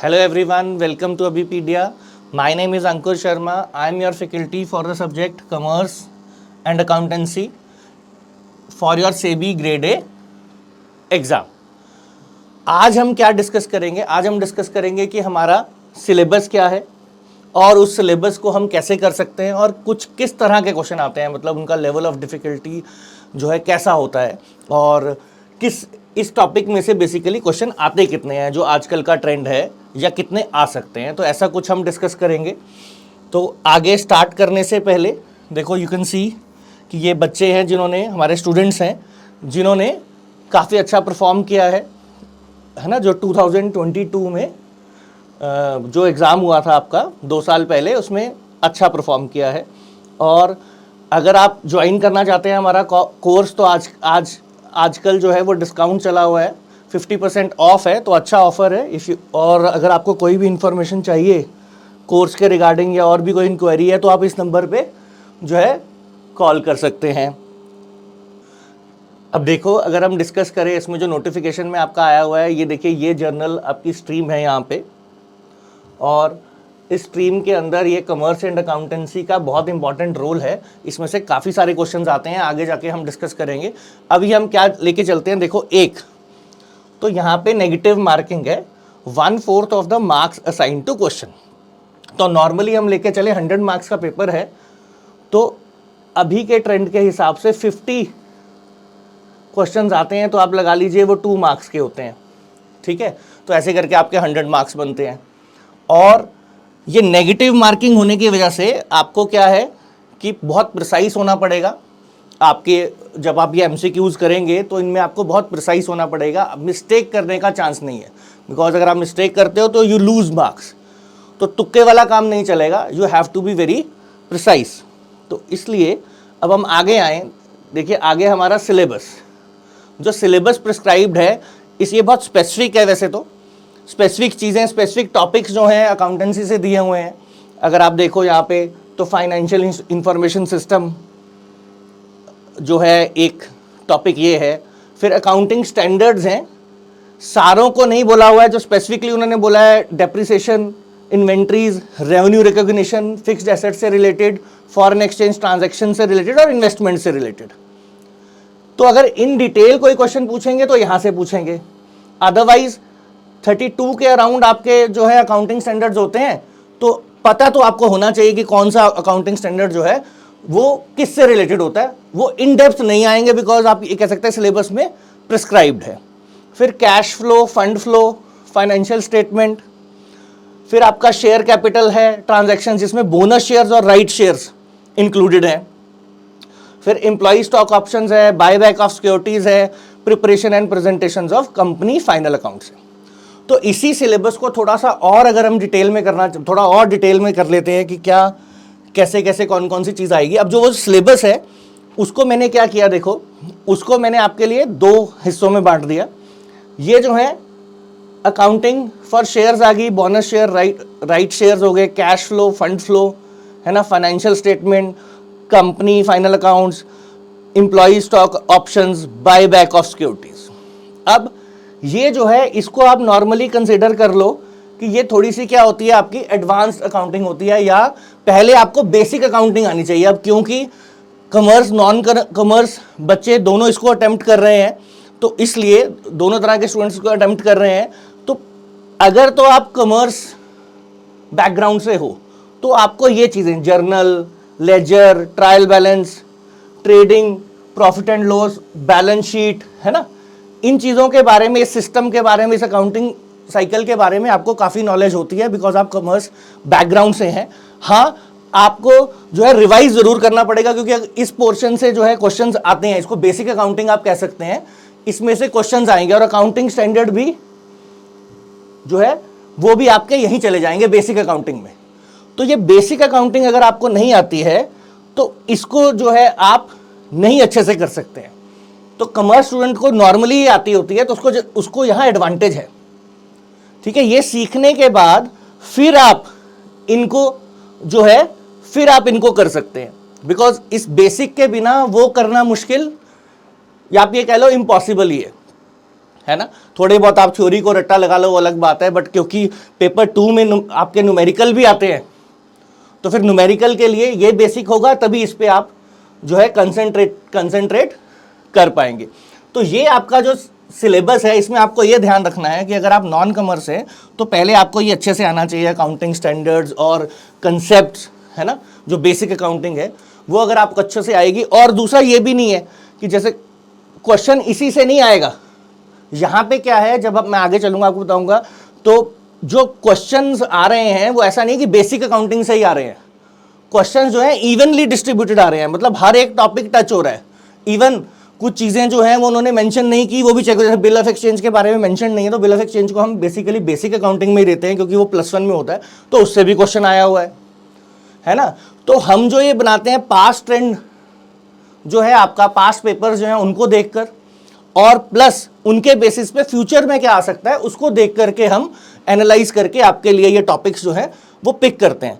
Hello everyone, welcome to Abhipedia. My name is Ankur Sharma. I am your faculty for the subject Commerce and Accountancy for your SEBI Grade A exam. आज हम क्या discuss करेंगे? आज हम discuss करेंगे कि हमारा syllabus क्या है और उस सिलेबस को हम कैसे कर सकते हैं और कुछ किस तरह के क्वेश्चन आते हैं, मतलब उनका लेवल ऑफ डिफ़िकल्टी जो है कैसा होता है और किस इस टॉपिक में से बेसिकली क्वेश्चन आते कितने हैं, जो आजकल का ट्रेंड है, या कितने आ सकते हैं। तो ऐसा कुछ हम डिस्कस करेंगे। तो आगे स्टार्ट करने से पहले देखो, यू कैन सी कि ये बच्चे हैं जिन्होंने, हमारे स्टूडेंट्स हैं जिन्होंने काफ़ी अच्छा परफॉर्म किया है ना। जो 2022 में जो एग्ज़ाम हुआ था आपका 2 साल पहले, उसमें अच्छा परफॉर्म किया है। और अगर आप ज्वाइन करना चाहते हैं हमारा कोर्स, तो आजकल जो है वो डिस्काउंट चला हुआ है, 50% ऑफ है, तो अच्छा ऑफ़र है। और अगर आपको कोई भी इन्फॉर्मेशन चाहिए कोर्स के रिगार्डिंग या और भी कोई इंक्वायरी है, तो आप इस नंबर पे जो है कॉल कर सकते हैं। अब देखो, अगर हम डिस्कस करें, इसमें जो नोटिफिकेशन में आपका आया हुआ है, ये देखिए, ये जर्नल आपकी स्ट्रीम है यहाँ पे, और इस स्ट्रीम के अंदर ये कॉमर्स एंड अकाउंटेंसी का बहुत इंपॉर्टेंट रोल है। इसमें से काफ़ी सारे क्वेश्चंस आते हैं, आगे जाके हम डिस्कस करेंगे। अभी हम क्या लेके चलते हैं, देखो, तो यहाँ पे नेगेटिव मार्किंग है, 1/4 of the marks assign to question. तो नॉर्मली हम लेके चले 100 मार्क्स का पेपर है, तो अभी के ट्रेंड के हिसाब से 50 क्वेश्चंस आते हैं, तो आप लगा लीजिए वो 2 मार्क्स के होते हैं, ठीक है। तो ऐसे करके आपके 100 मार्क्स बनते हैं। और ये नेगेटिव मार्किंग होने की वजह से आपको क्या है कि बहुत प्रिसाइज होना पड़ेगा। आपके जब आप ये एमसीक्यूज करेंगे तो इनमें आपको बहुत प्रिसाइज होना पड़ेगा, मिस्टेक करने का चांस नहीं है। बिकॉज अगर आप मिस्टेक करते हो तो यू लूज मार्क्स, तो तुक्के वाला काम नहीं चलेगा, you have to be very precise. तो इसलिए अब हम आगे आए, देखिए आगे हमारा सिलेबस, जो सिलेबस प्रिस्क्राइब्ड है ये बहुत स्पेसिफिक है। वैसे तो स्पेसिफिक चीज़ें, स्पेसिफिक टॉपिक्स जो हैं अकाउंटेंसी से दिए हुए हैं। अगर आप देखो यहाँ पे, तो फाइनेंशियल इंफॉर्मेशन सिस्टम जो है एक टॉपिक ये है। फिर अकाउंटिंग स्टैंडर्ड्स हैं, सारों को नहीं बोला हुआ है, जो स्पेसिफिकली उन्होंने बोला है depreciation, inventories, revenue recognition, fixed asset से रिलेटेड, फॉरेन एक्सचेंज ट्रांजैक्शन से रिलेटेड और इन्वेस्टमेंट से रिलेटेड। तो अगर इन डिटेल कोई क्वेश्चन पूछेंगे तो यहाँ से पूछेंगे, अदरवाइज 32 के अराउंड आपके जो है अकाउंटिंग स्टैंडर्ड्स होते हैं। तो पता तो आपको होना चाहिए कि कौन सा अकाउंटिंग स्टैंडर्ड जो है वो किससे रिलेटेड होता है। वो इन डेप्थ नहीं आएंगे, बिकॉज आप ये कह सकते हैं सिलेबस में प्रिस्क्राइब्ड है। फिर cash flow, fund flow, financial statement, फिर आपका शेयर कैपिटल है, ट्रांजैक्शन जिसमें बोनस शेयर्स और राइट शेयर्स इंक्लूडेड हैं। फिर एम्प्लॉई स्टॉक ऑप्शंस है, बायबैक ऑफ सिक्योरिटीज है, preparation and presentation of company final accounts है। तो इसी सिलेबस को थोड़ा सा और अगर हम डिटेल में थोड़ा और डिटेल में कर लेते हैं कि क्या कैसे कैसे कौन कौन सी चीज़ आएगी। अब जो वो सिलेबस है उसको मैंने क्या किया, देखो, उसको मैंने आपके लिए 2 हिस्सों में बांट दिया। ये जो है अकाउंटिंग फॉर शेयर्स आ गई, बोनस शेयर, राइट शेयर्स हो गए, कैश फ्लो, फंड फ्लो है ना, financial statement, company final accounts, employee stock options, buyback of securities. अब ये जो है इसको आप नॉर्मली कंसिडर कर लो कि ये थोड़ी सी क्या होती है, आपकी एडवांस्ड अकाउंटिंग होती है, या पहले आपको बेसिक अकाउंटिंग आनी चाहिए। अब क्योंकि कॉमर्स, नॉन कॉमर्स बच्चे दोनों इसको अटेम्प्ट कर रहे हैं, तो इसलिए दोनों तरह के स्टूडेंट्स को अटेम्प्ट कर रहे हैं। तो अगर तो आप कॉमर्स बैकग्राउंड से हो तो आपको ये चीज़ें, journal, ledger, trial balance, trading, profit and loss, balance sheet, है ना, इन चीज़ों के बारे में, इस सिस्टम के बारे में, इस अकाउंटिंग साइकिल के बारे में आपको काफ़ी नॉलेज होती है, बिकॉज आप कॉमर्स बैकग्राउंड से हैं। हाँ, आपको जो है रिवाइज ज़रूर करना पड़ेगा, क्योंकि इस पोर्शन से जो है क्वेश्चंस आते हैं, इसको बेसिक अकाउंटिंग आप कह सकते हैं, इसमें से क्वेश्चंस आएंगे। और अकाउंटिंग स्टैंडर्ड भी जो है वो भी आपके यहीं चले जाएंगे बेसिक अकाउंटिंग में। तो ये बेसिक अकाउंटिंग अगर आपको नहीं आती है तो इसको जो है आप नहीं अच्छे से कर सकते हैं। तो कॉमर्स स्टूडेंट को नॉर्मली आती होती है, तो उसको यहाँ एडवांटेज है, ठीक है। ये सीखने के बाद फिर आप इनको जो है कर सकते हैं, बिकॉज इस बेसिक के बिना वो करना मुश्किल, या आप ये कह लो इम्पॉसिबल ही है है ना। थोड़े बहुत आप थ्योरी को रट्टा लगा लो वो अलग बात है, बट क्योंकि पेपर 2 में आपके न्यूमेरिकल भी आते हैं, तो फिर न्यूमेरिकल के लिए ये बेसिक होगा, तभी इस पे आप जो है कंसंट्रेट कर पाएंगे। तो ये आपका जो सिलेबस है, इसमें आपको ये ध्यान रखना है कि अगर आप नॉन कॉमर्स है तो पहले आपको ये अच्छे से आना चाहिए, अकाउंटिंग स्टैंडर्ड्स और कंसेप्ट्स, है ना, जो बेसिक अकाउंटिंग है वो अगर आपको अच्छे से आएगी। और दूसरा ये भी नहीं है कि जैसे क्वेश्चन इसी से नहीं आएगा, यहाँ पे क्या है, जब अब मैं आगे चलूंगा आपको बताऊंगा, तो जो क्वेश्चंस आ रहे हैं वो ऐसा नहीं कि बेसिक अकाउंटिंग से ही आ रहे हैं, क्वेश्चंस जो है इवनली डिस्ट्रीब्यूटेड आ रहे हैं, मतलब हर एक टॉपिक टच हो रहा है। इवन कुछ चीज़ें जो हैं वो उन्होंने मेंशन नहीं की, वो भी चेक, जैसे बिल ऑफ एक्सचेंज के बारे में मेंशन नहीं है, तो बिल ऑफ एक्सचेंज को हम बेसिकली बेसिक अकाउंटिंग में ही देते हैं क्योंकि वो +1 में होता है, तो उससे भी क्वेश्चन आया हुआ है ना। तो हम जो ये बनाते हैं पास्ट ट्रेंड जो है आपका, पास्ट पेपर्स जो है उनको देखकर और प्लस उनके बेसिस पे फ्यूचर में क्या आ सकता है उसको देख करके हम एनालाइज करके आपके लिए ये टॉपिक्स जो है वो पिक करते हैं।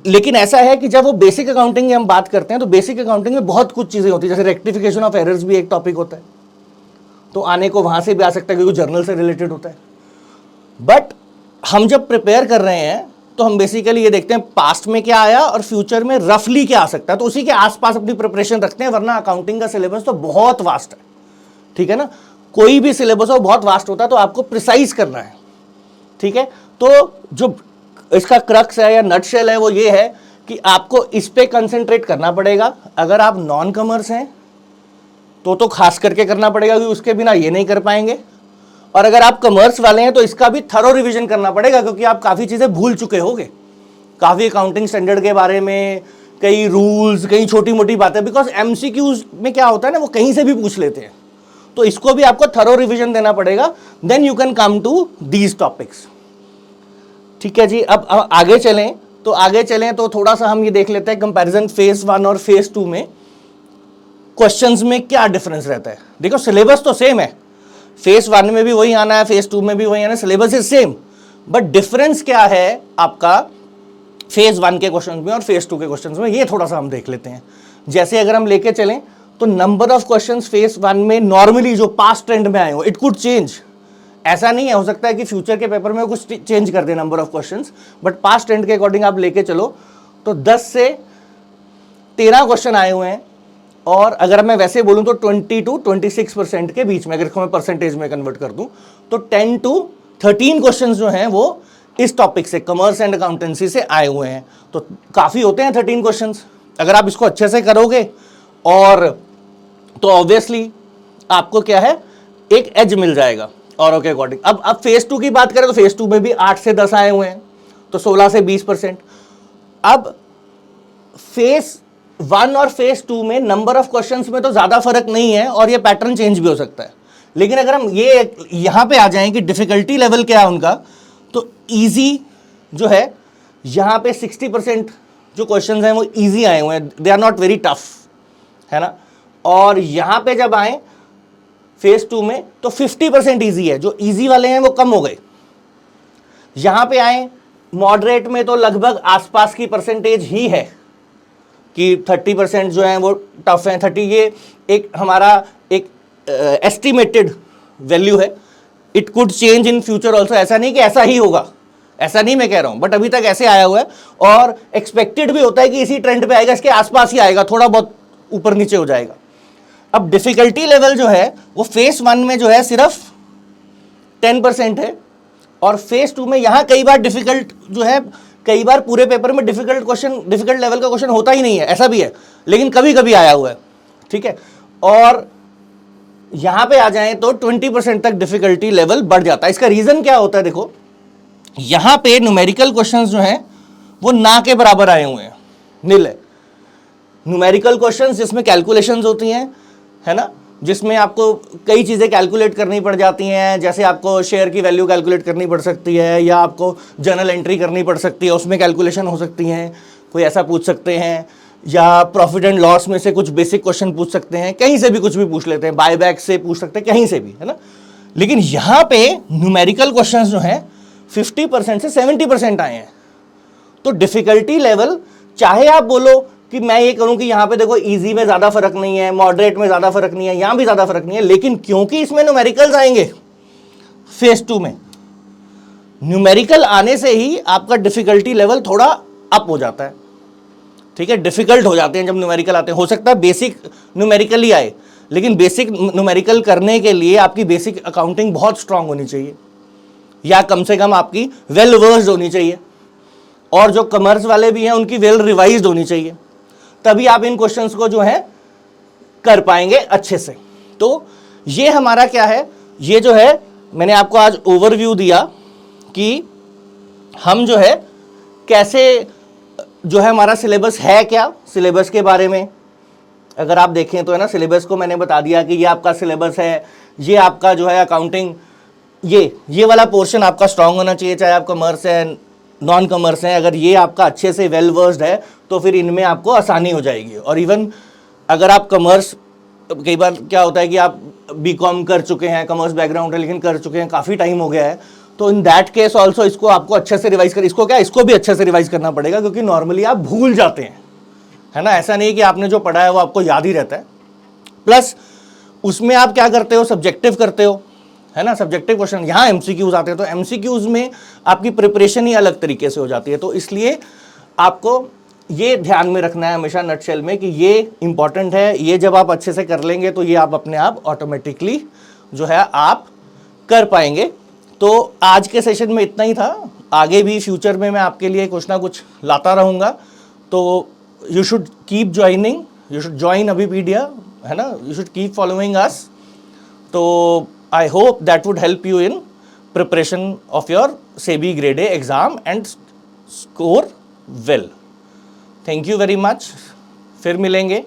लेकिन ऐसा है कि जब वो बेसिक अकाउंटिंग की हम बात करते हैं तो बेसिक अकाउंटिंग में बहुत कुछ चीज़ें होती है, जैसे रेक्टिफिकेशन ऑफ एरर्स भी एक टॉपिक होता है, तो आने को वहाँ से भी आ सकता है क्योंकि जर्नल से रिलेटेड होता है। बट हम जब प्रिपेयर कर रहे हैं तो हम बेसिकली ये देखते हैं पास्ट में क्या आया और फ्यूचर में रफली क्या आ सकता है, तो उसी के आसपास अपनी प्रिपरेशन रखते हैं, वरना अकाउंटिंग का सिलेबस तो बहुत वास्ट है, ठीक है ना। कोई भी सिलेबस हो बहुत वास्ट होता है, तो आपको प्रिसाइज करना है, ठीक है। तो जो इसका क्रक्स है या नटशेल है वो ये है कि आपको इस पे कंसंट्रेट करना पड़ेगा। अगर आप नॉन कॉमर्स हैं तो खास करके करना पड़ेगा क्योंकि उसके बिना ये नहीं कर पाएंगे, और अगर आप कॉमर्स वाले हैं तो इसका भी थरो रिवीजन करना पड़ेगा क्योंकि आप काफ़ी चीज़ें भूल चुके होंगे, काफ़ी अकाउंटिंग स्टैंडर्ड के बारे में, कई रूल्स, कई छोटी मोटी बातें, बिकॉज एमसीक्यूज में क्या होता है ना, वो कहीं से भी पूछ लेते हैं, तो इसको भी आपको थरो रिवीजन देना पड़ेगा, then you can come to these topics, ठीक है जी। अब आगे चलें तो थोड़ा सा हम ये देख लेते हैं कंपैरिजन फेज 1 और फेज 2 में क्वेश्चंस में क्या डिफरेंस रहता है। देखो सिलेबस तो सेम है, फेज 1 में भी वही आना है, फेज 2 में भी वही आना है, syllabus is same, but difference क्या है आपका फेज 1 के क्वेश्चन में और फेज 2 के क्वेश्चन में, ये थोड़ा सा हम देख लेते हैं। जैसे अगर हम लेके चलें तो नंबर ऑफ क्वेश्चंस फेज 1 में नॉर्मली जो पास्ट ट्रेंड में आए हो, इट कुड चेंज, ऐसा नहीं है, हो सकता है कि फ्यूचर के पेपर में कुछ चेंज कर दे number of questions, but past trend के अकॉर्डिंग आप लेके चलो तो 10 से 13 क्वेश्चन आए हुए हैं, और अगर मैं वैसे बोलूं तो 20 to 26% के बीच में, अगर इसको मैं परसेंटेज में कन्वर्ट कर दूं तो 10 to 13 क्वेश्चंस जो हैं वो इस टॉपिक से, कॉमर्स एंड अकाउंटेंसी से आए हुए हैं, तो काफ़ी होते हैं 13 क्वेश्चंस। अगर आप इसको अच्छे से करोगे और तो ऑब्वियसली आपको क्या है, एक एज मिल जाएगा और के अकॉर्डिंग। अब फेज 2 की बात करें तो फेज 2 में भी 8 से 10 आए हुए हैं, तो 16 से 20%। अब फेज 1 और फेज 2 में नंबर ऑफ क्वेश्चंस में तो ज़्यादा फर्क नहीं है और ये पैटर्न चेंज भी हो सकता है, लेकिन अगर हम ये यहाँ पे आ जाएं कि डिफिकल्टी लेवल क्या है उनका, तो इजी जो है यहाँ पे 60% जो क्वेश्चंस हैं वो इजी आए हुए हैं, they are not very tough, है ना। और यहाँ पे जब आए फेज 2 में तो 50% ईजी है, जो ईजी वाले हैं वो कम हो गए। यहां पे आए मॉडरेट में तो लगभग आसपास की परसेंटेज ही है कि 30% जो है वो टफ है, 30 ये एक हमारा एक एस्टिमेटेड वैल्यू है, it could change in future also, ऐसा नहीं कि ऐसा ही होगा, ऐसा नहीं मैं कह रहा हूं, बट अभी तक ऐसे आया हुआ है और एक्सपेक्टेड भी होता है कि इसी ट्रेंड पे आएगा, इसके आसपास ही आएगा, थोड़ा बहुत ऊपर नीचे हो जाएगा। अब डिफिकल्टी लेवल जो है वो फेज 1 में जो है सिर्फ 10% है, और फेज 2 में यहां कई बार डिफिकल्ट जो है, कई बार पूरे पेपर में डिफिकल्ट लेवल का क्वेश्चन होता ही नहीं है, ऐसा भी है, लेकिन कभी कभी आया हुआ है, ठीक है। और यहां पे आ जाएं तो 20% तक डिफिकल्टी लेवल बढ़ जाता है। इसका रीजन क्या होता है, देखो यहां पे न्यूमेरिकल क्वेश्चंस जो हैं वो ना के बराबर आए हुए हैं, नील है। न्यूमेरिकल क्वेश्चंस जिसमें कैलकुलेशंस होती हैं, है ना, जिसमें आपको कई चीज़ें कैलकुलेट करनी पड़ जाती हैं, जैसे आपको शेयर की वैल्यू कैलकुलेट करनी पड़ सकती है, या आपको जर्नल एंट्री करनी पड़ सकती है, उसमें कैलकुलेशन हो सकती हैं, कोई ऐसा पूछ सकते हैं, या प्रॉफिट एंड लॉस में से कुछ बेसिक क्वेश्चन पूछ सकते हैं, कहीं से भी कुछ भी पूछ लेते हैं, बायबैक से पूछ सकते हैं, कहीं से भी, है ना। लेकिन यहाँ पे न्यूमेरिकल क्वेश्चन जो हैं 50% से 70% आए हैं, तो डिफिकल्टी लेवल चाहे आप बोलो कि मैं ये करूं कि यहाँ पे देखो इजी में ज़्यादा फर्क नहीं है, मॉडरेट में ज़्यादा फर्क नहीं है, यहाँ भी ज़्यादा फर्क नहीं है, लेकिन क्योंकि इसमें न्यूमेरिकल्स आएंगे फेज 2 में, न्यूमेरिकल आने से ही आपका डिफिकल्टी लेवल थोड़ा अप हो जाता है, ठीक है, डिफिकल्ट हो जाते हैं जब न्यूमेरिकल आते हैं। हो सकता है बेसिक न्यूमेरिकल ही आए, लेकिन बेसिक न्यूमेरिकल करने के लिए आपकी बेसिक अकाउंटिंग बहुत स्ट्रांग होनी चाहिए, या कम से कम आपकी वेल वर्स्ड होनी चाहिए, और जो कॉमर्स वाले भी हैं उनकी वेल रिवाइज्ड होनी चाहिए, तभी आप इन क्वेश्चंस को जो है कर पाएंगे अच्छे से। तो ये हमारा क्या है, ये जो है मैंने आपको आज ओवरव्यू दिया कि हम जो है कैसे, जो है हमारा सिलेबस है क्या, सिलेबस के बारे में अगर आप देखें तो है ना, सिलेबस को मैंने बता दिया कि ये आपका सिलेबस है, ये आपका जो है अकाउंटिंग, ये वाला पोर्शन आपका स्ट्रांग होना चाहिए, चाहे आप कॉमर्स है नॉन कॉमर्स है, अगर ये आपका अच्छे से वेल वर्स्ड है तो फिर इनमें आपको आसानी हो जाएगी। और इवन अगर आप कॉमर्स, कई बार क्या होता है कि आप बीकॉम कर चुके हैं, कॉमर्स बैकग्राउंड है लेकिन कर चुके हैं, काफ़ी टाइम हो गया है, तो इन दैट केस ऑल्सो इसको आपको अच्छे से रिवाइज कर, इसको भी अच्छे से रिवाइज करना पड़ेगा, क्योंकि नॉर्मली आप भूल जाते हैं, है ना, ऐसा नहीं कि आपने जो पढ़ा है वो आपको याद ही रहता है। प्लस उसमें आप क्या करते हो, सब्जेक्टिव करते हो, है ना, सब्जेक्टिव क्वेश्चन, यहाँ एमसीक्यूज आते हैं, तो एमसीक्यूज में आपकी प्रिपरेशन ही अलग तरीके से हो जाती है। तो इसलिए आपको ये ध्यान में रखना है हमेशा नटशेल में कि ये इंपॉर्टेंट है, ये जब आप अच्छे से कर लेंगे तो ये आप अपने आप ऑटोमेटिकली जो है आप कर पाएंगे। तो आज के सेशन में इतना ही था, आगे भी फ्यूचर में मैं आपके लिए कुछ ना कुछ लाता रहूँगा, तो you should keep joining, you should join Abhipedia, है ना, you should keep following us. तो I hope that would help you in preparation of your SEBI Grade A exam and score well. Thank you very much. फिर मिलेंगे।